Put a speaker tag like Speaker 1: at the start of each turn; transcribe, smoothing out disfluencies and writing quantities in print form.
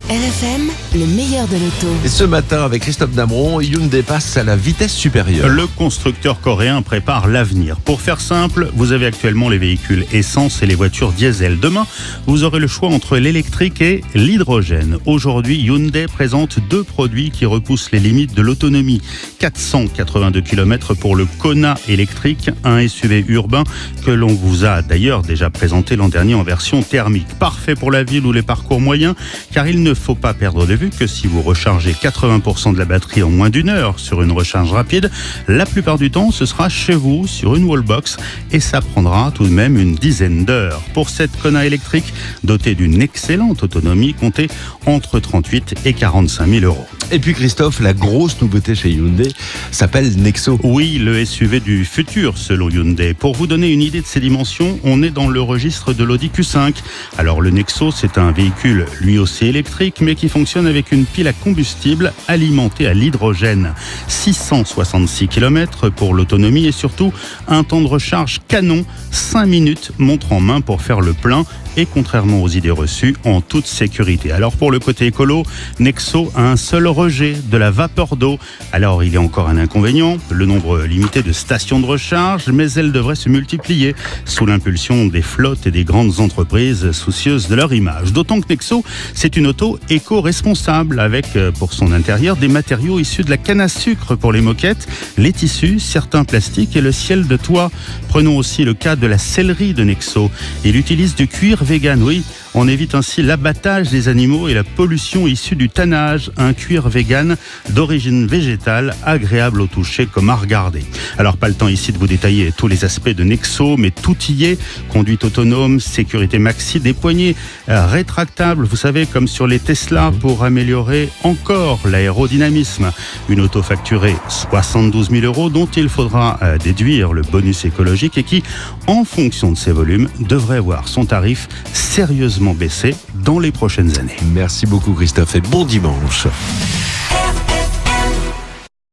Speaker 1: RFM, le meilleur de l'auto.
Speaker 2: Et ce matin, avec Christophe Damron, Hyundai passe à la vitesse supérieure.
Speaker 3: Le constructeur coréen prépare l'avenir. Pour faire simple, vous avez actuellement les véhicules essence et les voitures diesel. Demain, vous aurez le choix entre l'électrique et l'hydrogène. Aujourd'hui, Hyundai présente deux produits qui repoussent les limites de l'autonomie. 482 km pour le Kona électrique, un SUV urbain que l'on vous a d'ailleurs déjà présenté l'an dernier en version thermique. Parfait pour la ville ou les parcours moyens, car il ne faut pas perdre de vue que si vous rechargez 80% de la batterie en moins d'une heure sur une recharge rapide, la plupart du temps, ce sera chez vous sur une wallbox et ça prendra tout de même une dizaine d'heures. Pour cette Kona électrique, dotée d'une excellente autonomie, comptez entre 38 et 45 000 euros.
Speaker 2: Et puis Christophe, la grosse nouveauté chez Hyundai s'appelle Nexo.
Speaker 3: Oui, le SUV du futur selon Hyundai. Pour vous donner une idée de ses dimensions, on est dans le registre de l'Audi Q5. Alors le Nexo, c'est un véhicule lui aussi électrique, mais qui fonctionne avec une pile à combustible alimentée à l'hydrogène. 666 km pour l'autonomie et surtout un temps de recharge canon, 5 minutes montre en main pour faire le plein et contrairement aux idées reçues, en toute sécurité. Alors pour le côté écolo, Nexo a un seul rejet de la vapeur d'eau. Alors il y a encore un inconvénient, le nombre limité de stations de recharge, mais elles devraient se multiplier sous l'impulsion des flottes et des grandes entreprises soucieuses de leur image. D'autant que Nexo, c'est une auto éco-responsable avec pour son intérieur des matériaux issus de la canne à sucre pour les moquettes, les tissus, certains plastiques et le ciel de toit. Prenons aussi le cas de la sellerie de Nexo. Il utilise du cuir vegan, oui. On évite ainsi l'abattage des animaux et la pollution issue du tannage. Un cuir vegan d'origine végétale, agréable au toucher comme à regarder. Alors pas le temps ici de vous détailler tous les aspects de Nexo, mais tout y est. Conduite autonome, sécurité maxi, des poignées rétractables, vous savez, comme sur les Tesla, pour améliorer encore l'aérodynamisme. Une auto facturée 72 000 euros dont il faudra déduire le bonus écologique et qui, en fonction de ses volumes, devrait voir son tarif sérieusement baisser dans les prochaines années.
Speaker 2: Merci beaucoup Christophe et bon dimanche.